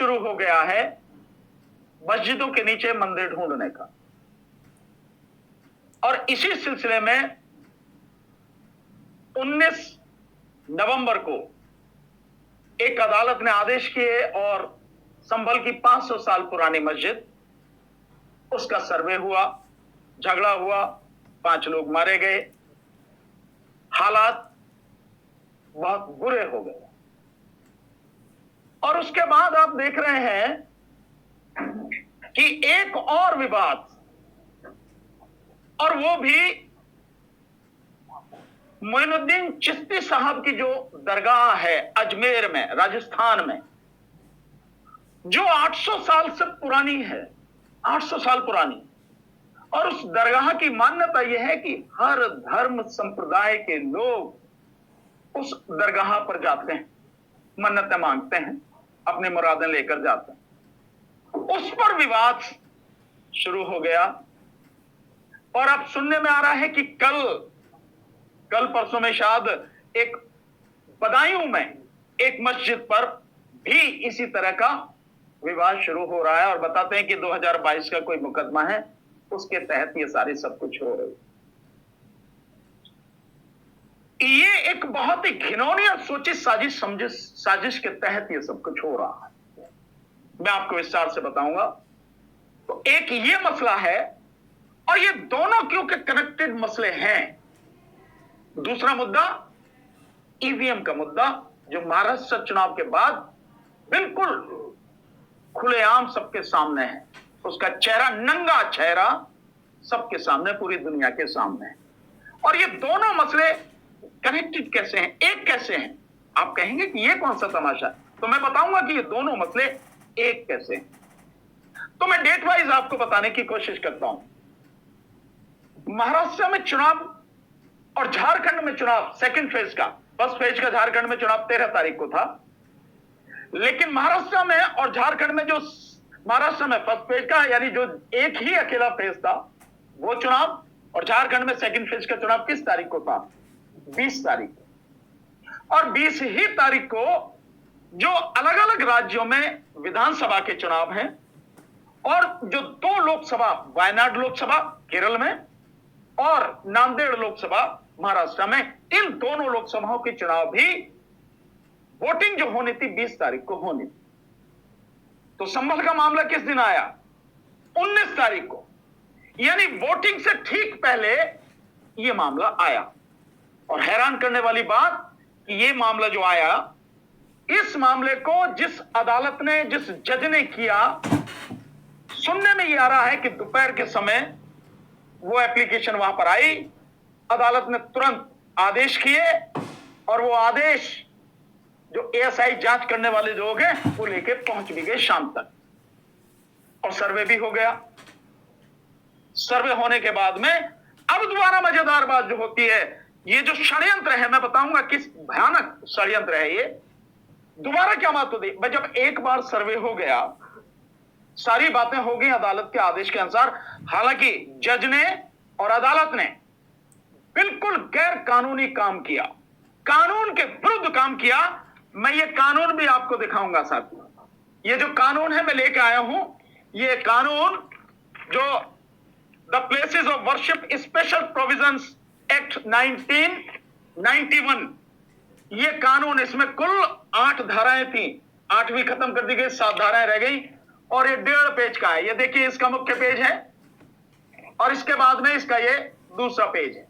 शुरू हो गया है मस्जिदों के नीचे मंदिर ढूंढने का। और इसी सिलसिले में 19 नवंबर को एक अदालत ने आदेश किए और संभल की 500 साल पुरानी मस्जिद, उसका सर्वे हुआ, झगड़ा हुआ, 5 लोग मारे गए, हालात बहुत बुरे हो गए। और उसके बाद आप देख रहे हैं कि एक और विवाद, और वो भी मोइनुद्दीन चिश्ती साहब की जो दरगाह है अजमेर में, राजस्थान में, जो 800 साल से पुरानी है, 800 साल पुरानी। और उस दरगाह की मान्यता यह है कि हर धर्म संप्रदाय के लोग उस दरगाह पर जाते हैं, मन्नतें मांगते हैं, अपनी मुरादें लेकर जाते हैं। उस पर विवाद शुरू हो गया। और अब सुनने में आ रहा है कि कल परसों में शायद एक बदायूं में एक मस्जिद पर भी इसी तरह का विवाद शुरू हो रहा है। और बताते हैं कि 2022 का कोई मुकदमा है, उसके तहत ये सारी सब कुछ हो रही। ये एक बहुत ही घिनौनी और सोची साजिश के तहत ये सब कुछ हो रहा है। मैं आपको विस्तार से बताऊंगा। तो एक ये मसला है, और ये दोनों क्योंकि कनेक्टेड मसले हैं। दूसरा मुद्दा ईवीएम का मुद्दा, जो महाराष्ट्र चुनाव के बाद बिल्कुल खुलेआम सबके सामने है। उसका चेहरा, नंगा चेहरा सबके सामने, पूरी दुनिया के सामने है। और ये दोनों मसले कनेक्टेड कैसे हैं, एक कैसे हैं? आप कहेंगे कि ये कौन सा तमाशा है, तो मैं बताऊंगा कि ये दोनों मसले एक कैसे हैं। तो मैं डेट वाइज आपको बताने की कोशिश करता हूं। महाराष्ट्र में चुनाव और झारखंड में चुनाव, सेकंड फेज का, फर्स्ट फेज का झारखंड में चुनाव 13 तारीख को था। लेकिन महाराष्ट्र में और झारखंड में, जो महाराष्ट्र में फर्स्ट फेज का यानी जो एक ही अकेला फेज था वो चुनाव, और झारखंड में सेकंड फेज का चुनाव किस तारीख को था? 20 तारीख। और 20 ही तारीख को जो अलग अलग राज्यों में विधानसभा के चुनाव हैं, और जो 2 लोकसभा, वायनाड लोकसभा केरल में और नांदेड़ लोकसभा महाराष्ट्र में, इन दोनों लोकसभाओं के चुनाव भी वोटिंग जो होनी थी 20 तारीख को होनी थी। तो संभल का मामला किस दिन आया? 19 तारीख को, यानी वोटिंग से ठीक पहले यह मामला आया। और हैरान करने वाली बात कि यह मामला जो आया, इस मामले को जिस अदालत ने, जिस जज ने किया, सुनने में यह आ रहा है कि दोपहर के समय वो एप्लीकेशन वहां पर आई, अदालत ने तुरंत आदेश किए, और वो आदेश जो एएसआई जांच करने वाले लोग हैं वो लेके पहुंच भी गए शाम तक। और सर्वे भी हो गया। सर्वे होने के बाद में अब दोबारा मजेदार बात जो होती है, ये जो षड्यंत्र है, मैं बताऊंगा किस भयानक षड्यंत्र है ये। दोबारा क्या बात होती है? जब एक बार सर्वे हो गया, सारी बातें हो गई अदालत के आदेश के अनुसार। हालांकि जज ने और अदालत ने बिल्कुल गैर कानूनी काम किया, कानून के विरुद्ध काम किया। मैं ये कानून भी आपको दिखाऊंगा साथियों। ये जो कानून है मैं लेके आया हूं, ये कानून जो the places of worship special provisions act 1991, ये कानून, इसमें कुल 8 धाराएं थी, 8वीं खत्म कर दी गई, 7 धाराएं रह गई। और ये 1.5 पेज का है। ये देखिए, इसका मुख्य पेज है और इसके बाद में इसका ये दूसरा पेज है।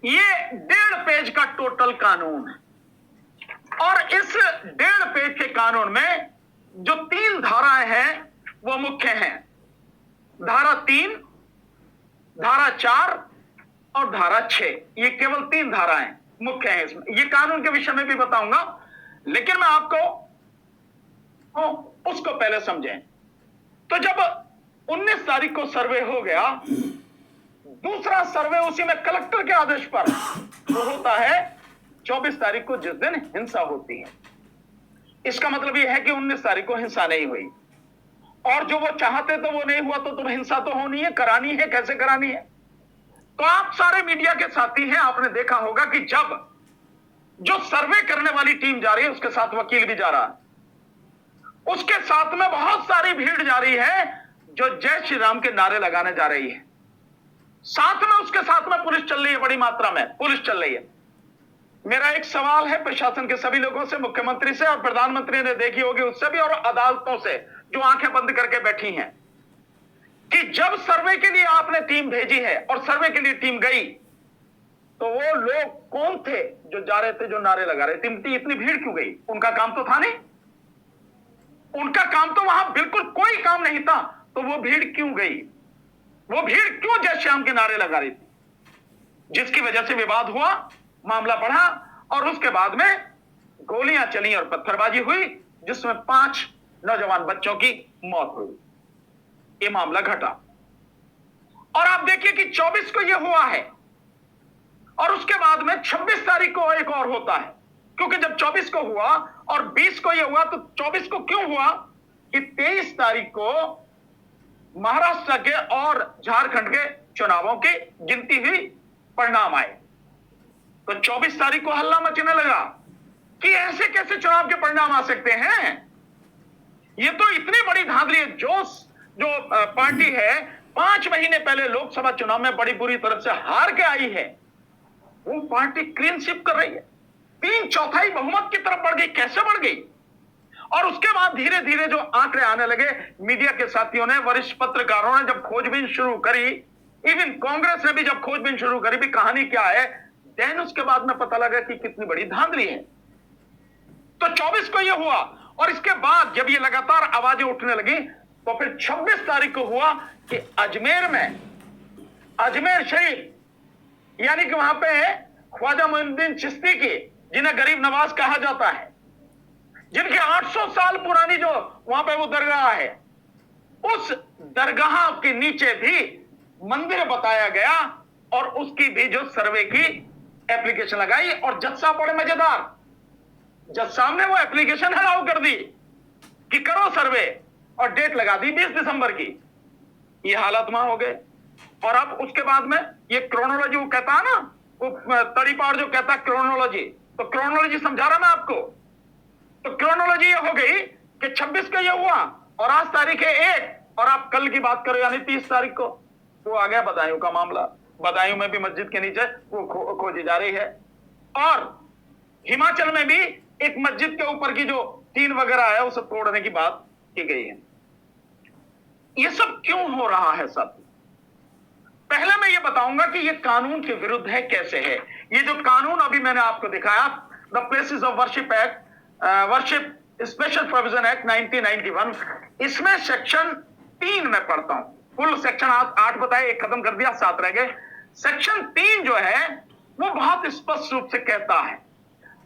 ये 1.5 पेज का टोटल कानून है। और इस 1.5 पेज के कानून में जो 3 धाराएं हैं वो मुख्य हैं। धारा 3, धारा 4 और धारा 6। ये केवल 3 धाराएं मुख्य हैं इसमें। ये कानून के विषय में भी बताऊंगा, लेकिन मैं आपको उसको पहले समझें। तो जब 19 तारीख को सर्वे हो गया, दूसरा सर्वे उसी में कलेक्टर के आदेश पर तो होता है 24 तारीख को, जिस दिन हिंसा होती है। इसका मतलब यह है कि 19 तारीख को हिंसा नहीं हुई, और जो वो चाहते तो वो नहीं हुआ। तो तुम हिंसा तो होनी है, करानी है, कैसे करानी है? तो आप सारे मीडिया के साथी हैं, आपने देखा होगा कि जब जो सर्वे करने वाली टीम जा रही है उसके साथ वकील भी जा रहा है, उसके साथ में बहुत सारी भीड़ जा रही है जो जय श्री राम के नारे लगाने जा रही है। साथ में उसके साथ में पुलिस चल रही है, बड़ी मात्रा में पुलिस चल रही है। मेरा एक सवाल है प्रशासन के सभी लोगों से, मुख्यमंत्री से और प्रधानमंत्री ने देखी होगी उससे भी, और अदालतों से जो आंखें बंद करके बैठी हैं, कि जब सर्वे के लिए आपने टीम भेजी है और सर्वे के लिए टीम गई, तो वो लोग कौन थे जो जा रहे थे, जो नारे लगा रहे थे? इतनी भीड़ क्यों गई? उनका काम तो था नहीं, उनका काम तो वहां बिल्कुल कोई काम नहीं था, तो वो भीड़ क्यों गई? वो भीड़ क्यों जय श्याम के नारे लगा रही थी? जिसकी वजह से विवाद हुआ, मामला बढ़ा और उसके बाद में गोलियां चली और पत्थरबाजी हुई, जिसमें 5 नौजवान बच्चों की मौत हुई। ये मामला घटा। और आप देखिए कि 24 को यह हुआ है और उसके बाद में 26 तारीख को एक और होता है, क्योंकि जब 24 को हुआ और 20 को यह हुआ, तो 24 को क्यों हुआ कि 23 तारीख को महाराष्ट्र के और झारखंड के चुनावों की गिनती हुई, परिणाम आए, तो 24 तारीख को हल्ला मचने लगा कि ऐसे कैसे चुनाव के परिणाम आ सकते हैं? ये तो इतनी बड़ी धांधली है। जो पार्टी है 5 महीने पहले लोकसभा चुनाव में बड़ी बुरी तरह से हार के आई है, वो पार्टी क्लीन स्वीप कर रही है, 3/4 बहुमत की तरफ बढ़ गई। कैसे बढ़ गई? और उसके बाद धीरे धीरे जो आंकड़े आने लगे, मीडिया के साथियों ने, वरिष्ठ पत्रकारों ने जब खोजबीन शुरू करी, इवन कांग्रेस ने भी जब खोजबीन शुरू करी भी कहानी क्या है, देन उसके बाद में पता लगा कि कितनी बड़ी धांधली है। तो 24 को यह हुआ और इसके बाद जब ये लगातार आवाजें उठने लगी, तो फिर 26 तारीख को हुआ कि अजमेर में, अजमेर शरीफ, यानी कि वहां पे ख्वाजा मोइनुद्दीन चिश्ती की, जिन्हें गरीब नवाज कहा जाता है, जिनके 800 साल पुरानी जो वहां पे वो दरगाह है, उस दरगाह के नीचे भी मंदिर बताया गया और उसकी भी जो सर्वे की एप्लीकेशन लगाई। और जज साहब बड़े मजेदार, जज साहब ने वो एप्लीकेशन अलाउ कर दी कि करो सर्वे और डेट लगा दी 20 दिसंबर की। ये हालात वहां हो गए। और अब उसके बाद में ये क्रोनोलॉजी, वो कहता है ना, वो तड़ीपार जो कहता है क्रोनोलॉजी, तो क्रोनोलॉजी समझा रहा मैं आपको। तो क्रोनोलॉजी ये हो गई कि 26 को ये हुआ और आज तारीख है 1, और आप कल की बात करो यानी 30 तारीख को वो आ गया बदायूं का मामला। बदायूं में भी मस्जिद के नीचे वो खोजी जा रही है। और हिमाचल में भी एक मस्जिद के ऊपर की जो टीन वगैरह है उसे तोड़ने की बात की गई है। ये सब क्यों हो रहा है? सब पहले मैं ये बताऊंगा कि ये कानून के विरुद्ध है, कैसे है। ये जो कानून अभी मैंने आपको दिखाया, the places of worship act, worship special provision act 1991, इसमें सेक्शन 3 में पढ़ता हूं। फुल सेक्शन 8 बताए, एक खत्म कर दिया, 7 रह गए। सेक्शन 3 जो है वो बहुत स्पष्ट रूप से कहता है,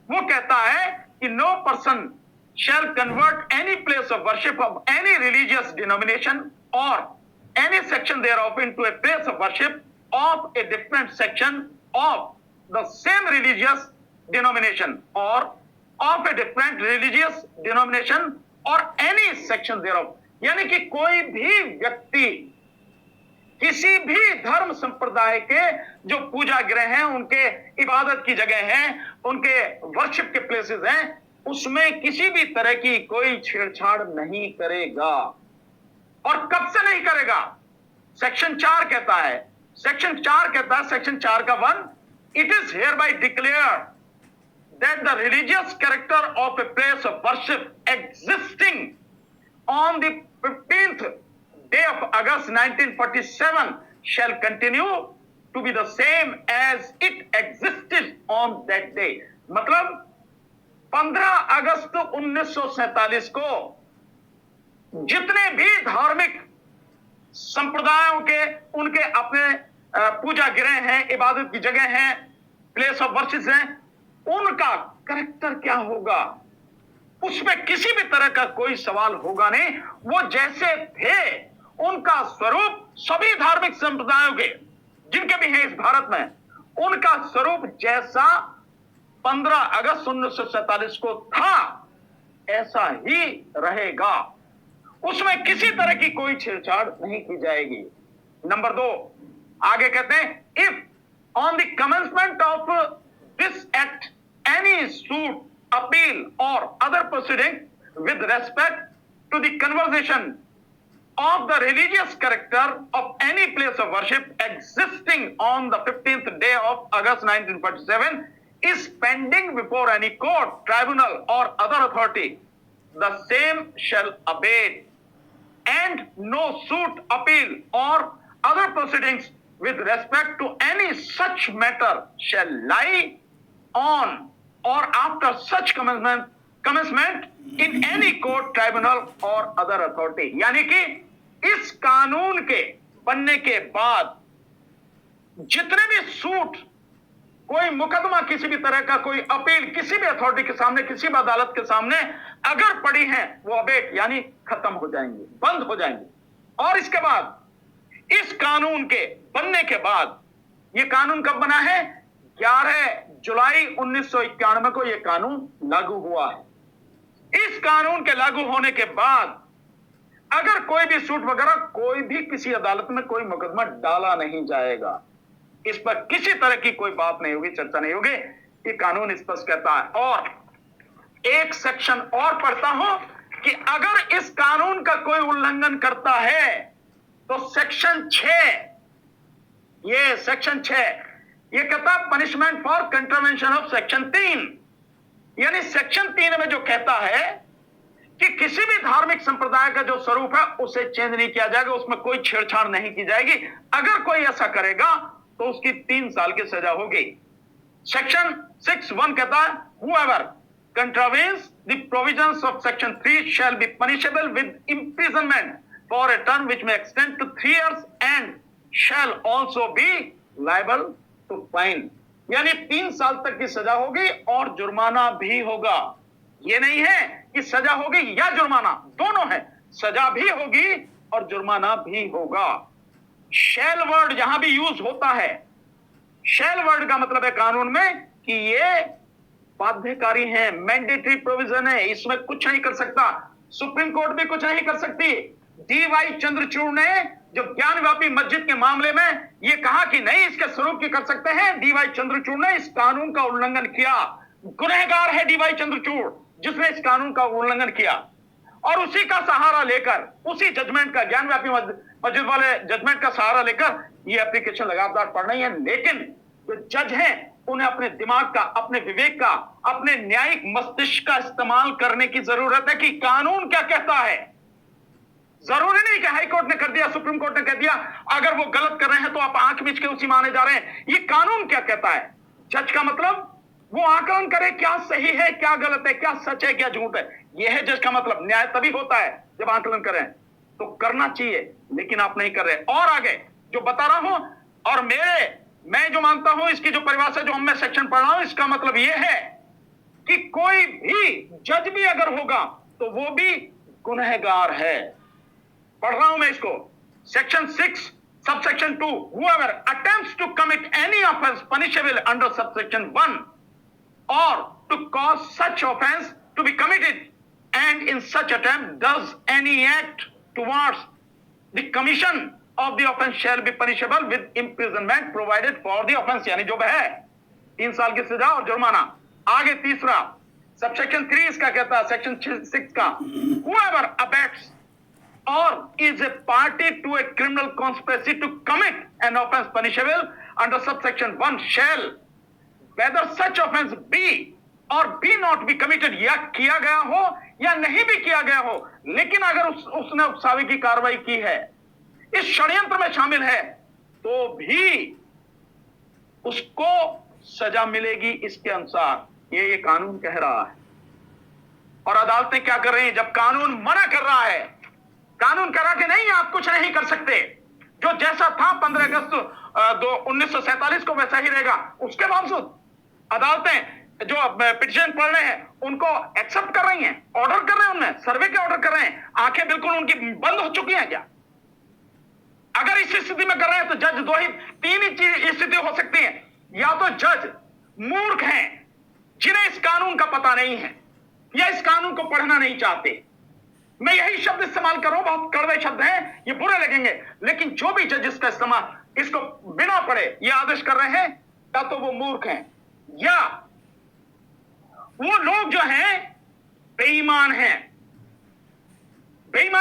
वो कहता है कि no person shall convert any place of worship of any religious denomination or any section thereof into a place of worship of a different section of the same religious denomination or of a different religious denomination or any section thereof। यानी कि कोई भी व्यक्ति किसी भी धर्म संप्रदाय के जो पूजा गृह हैं, उनके इबादत की जगह हैं, उनके वर्शिप के प्लेसेस हैं, उसमें किसी भी तरह की कोई छेड़छाड़ नहीं करेगा। और कब से नहीं करेगा? सेक्शन 4 कहता है, सेक्शन 4 कहता है, सेक्शन 4 का 1, it is here bye declared that the religious character of a place of worship existing on the 15th day of August 1947 shall continue to be the same as it existed on that day। मतलब 15 अगस्त 1947 को जितने भी धार्मिक संप्रदायों के, उनके अपने पूजा गृह हैं, इबादत की जगह हैं, प्लेस ऑफ वर्शिप हैं, उनका कैरेक्टर क्या होगा, उसमें किसी भी तरह का कोई सवाल होगा नहीं। वो जैसे थे, उनका स्वरूप सभी धार्मिक संप्रदायों के जिनके भी हैं इस भारत में, उनका स्वरूप जैसा 15 अगस्त 1947 को था ऐसा ही रहेगा। उसमें किसी तरह की कोई छेड़छाड़ नहीं की जाएगी। नंबर 2 आगे कहते हैं, if on the commencement of this act any suit, appeal और other proceeding with respect to the conversation of the religious character of any place of worship existing on the 15th day of August 1947 is pending before any court, tribunal or other authority, the same shall abate, and no suit, appeal or other proceedings with respect to any such matter shall lie on or after such commencement in any court, tribunal or other authority. यानी कि इस कानून के बनने के बाद जितने भी सूट, कोई मुकदमा किसी भी तरह का, कोई अपील किसी भी अथॉरिटी के सामने, किसी भी अदालत के सामने अगर पड़ी है, वो अबेट यानी खत्म हो जाएंगे, बंद हो जाएंगे। और इसके बाद, इस कानून के बनने के बाद, ये कानून कब बना है? 11 जुलाई 1991 को यह कानून लागू हुआ है। इस कानून के लागू होने के बाद अगर कोई भी सूट वगैरह, कोई भी किसी अदालत में कोई मुकदमा डाला नहीं जाएगा, इस पर किसी तरह की कोई बात नहीं होगी, चर्चा नहीं होगी। ये कानून स्पष्ट कहता है। और एक सेक्शन और पढ़ता हूं कि अगर इस कानून का कोई उल्लंघन करता है तो सेक्शन 6, ये सेक्शन 6 ये कहता है punishment for contravention of section 3, यानी सेक्शन 3 में जो कहता है कि किसी भी धार्मिक संप्रदाय का जो स्वरूप है उसे चेंज नहीं किया जाएगा, उसमें कोई छेड़छाड़ नहीं की जाएगी। अगर कोई ऐसा करेगा तो उसकी 3 साल की सजा होगी। सेक्शन 6(1) कहता है whoever contravenes the provisions of section 3 shall be punishable with imprisonment for a term which may extend to 3 years and shall also be liable to fine, यानी 3 साल तक की सजा होगी और जुर्माना भी होगा। ये नहीं है कि सजा होगी या जुर्माना, दोनों है, सजा भी होगी और जुर्माना भी होगा। शैल वर्ड जहां भी यूज होता है, शैल वर्ड का मतलब है कानून में कि ये बाध्यकारी है, मैंडेटरी प्रोविजन है, इसमें कुछ नहीं कर सकता। सुप्रीम कोर्ट भी कुछ नहीं कर सकती। डी.वाई. चंद्रचूड़ ने जो ज्ञानव्यापी मस्जिद के मामले में ये कहा कि नहीं इसके स्वरूप की कर सकते हैं, डी.वाई. चंद्रचूड़ ने इस कानून का उल्लंघन किया। गुनहगार है डी.वाई. चंद्रचूड़ जिसने इस कानून का उल्लंघन किया, और उसी का सहारा लेकर, उसी जजमेंट का, ज्ञानव्यापी मस्जिद वाले जजमेंट का सहारा लेकर ये एप्लीकेशन लगातार पढ़ रही है। लेकिन जो जज हैं उन्हें अपने दिमाग का, अपने विवेक का, अपने न्यायिक मस्तिष्क का इस्तेमाल करने की जरूरत है कि कानून क्या कहता है। जरूरी नहीं कि हाई कोर्ट ने कर दिया, सुप्रीम कोर्ट ने कह दिया, अगर वो गलत कर रहे हैं तो आप आंख बीच के उसी माने जा रहे हैं। ये कानून क्या कहता है? जज का मतलब वो आकलन करे क्या सही है, क्या गलत है, क्या सच है, क्या झूठ है। यह है जज का मतलब। न्याय तभी होता है जब आकलन करें, तो करना चाहिए, लेकिन आप नहीं कर रहे। और आगे जो बता रहा हूं, और मैं जो मानता हूं इसकी जो परिभाषा जो मैं सेक्शन पढ़ रहा हूं, इसका मतलब यह है कि कोई भी जज भी अगर होगा तो वो भी गुनहगार है। पढ़ रहा हूं मैं इसको। Section 6 subsection 2 whoever attempts to commit any offense punishable under subsection 1 or to cause such offense to be committed and in such attempt does any act towards the commission of the offense shall be punishable with imprisonment provided for the offense, यानी जो है 3 साल की सजा और जुर्माना। आगे तीसरा सबसेक्शन 3 इसका कहता है, सेक्शन 6 का whoever abets or is a party to a criminal conspiracy to commit an offense punishable under subsection 1 shall, whether such offense be or be not be committed, या किया गया हो या नहीं भी किया गया हो, लेकिन अगर उसने उकसावे की कार्रवाई की है, इस षड्यंत्र में शामिल है, तो भी उसको सजा मिलेगी इसके अनुसार। ये कानून कह रहा है। और अदालतें क्या कर रही हैं? जब कानून मना कर रहा है, कानून कह रहा कि नहीं आप कुछ नहीं कर सकते, जो जैसा था 15 अगस्त 1947 को वैसा ही रहेगा, उसके बावजूद अदालतें जो पिटीशन पढ़ रहे हैं उनको एक्सेप्ट कर रही हैं, ऑर्डर कर रहे हैं, उनमें सर्वे के ऑर्डर कर रहे हैं। आंखें बिल्कुल उनकी बंद हो चुकी हैं क्या? अगर इस स्थिति में कर रहे हैं तो जज 3 ही स्थिति हो सकती है। या तो जज मूर्ख हैं जिन्हें इस कानून का पता नहीं है, या इस कानून को पढ़ना नहीं चाहते। मैं यही शब्द इस्तेमाल कर रहा हूं, बहुत कड़वे शब्द हैं, ये बुरे लगेंगे, लेकिन जो भी जज इसका इस्तेमाल इसको बिना पढ़े ये आदेश कर रहे हैं, या तो वो मूर्ख हैं या वो लोग जो हैं बेईमान हैं।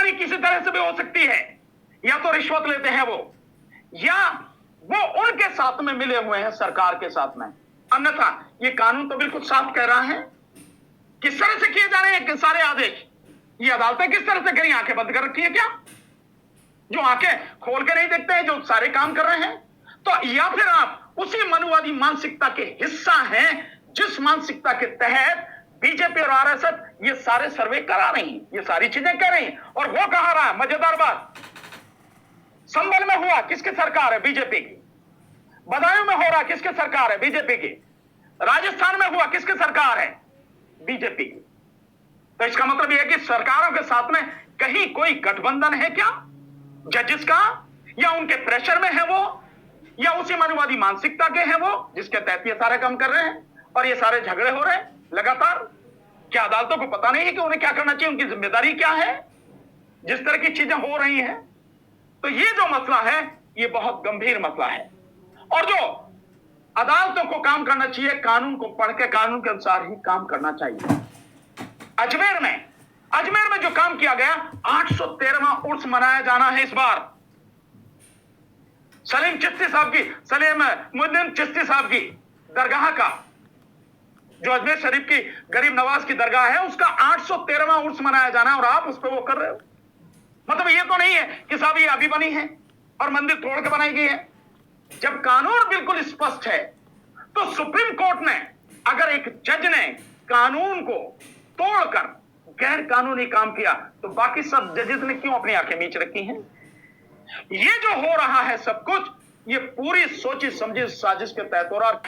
गिरफ्तारी किसी तरह से भी हो सकती है, या तो रिश्वत लेते हैं वो, या वो उनके साथ में मिले हुए हैं सरकार के साथ में। अन्यथा ये कानून तो बिल्कुल साफ कह रहा है किस तरह से किए जा रहे हैं सारे आदेश। ये अदालतें किस तरह से कहीं आंखें बंद कर रखी है क्या, जो आंखें खोल के नहीं देखते हैं, जो सारे काम कर रहे हैं? तो या फिर आप उसी मनुवादी मानसिकता के हिस्सा हैं जिस मानसिकता के तहत बीजेपी और आरएसएस ये सारे सर्वे करा रही हैं, ये सारी चीजें कर रही हैं। और वो कहा रहा है, मजेदार बात, संभल में हुआ किसकी सरकार है? बीजेपी की। बदायूं में हो रहा किसकी सरकार है? बीजेपी की। राजस्थान में हुआ किसकी सरकार है? बीजेपी की। तो इसका मतलब यह है कि सरकारों के साथ में कहीं कोई गठबंधन है क्या जजेस का, या उनके प्रेशर में है वो, या उसी मनुवादी मानसिकता के हैं वो जिसके तहत ये सारे काम कर रहे हैं और ये सारे झगड़े हो रहे हैं लगातार? क्या अदालतों को पता नहीं है कि उन्हें क्या करना चाहिए, उनकी जिम्मेदारी क्या है जिस तरह की चीजें हो रही हैं? तो ये जो मसला है ये बहुत गंभीर मसला है, और जो अदालतों को काम करना चाहिए, कानून को पढ़ के कानून के अनुसार ही काम करना चाहिए। अजमेर में जो काम किया गया, 813वां उर्स मनाया जाना है इस बार। सलीम मुद्दीन चिश्ती साहब की दरगाह का, जो अजमेर शरीफ की गरीब नवाज की दरगाह है, उसका 813वां उर्स मनाया जाना है, और आप उस पर वो कर रहे हो। मतलब ये तो नहीं है कि साहब ये अभी बनी है और मंदिर तोड़ के बनाई गई है। जब कानून बिल्कुल स्पष्ट है, तो सुप्रीम कोर्ट ने, अगर एक जज ने कानून को तोड़कर गैर कानूनी काम किया, तो बाकी सब जजेस ने क्यों अपनी आंखें मीच रखी हैं? ये जो हो रहा है सब कुछ, ये पूरी सोची समझी साजिश के तहत हो रहा है।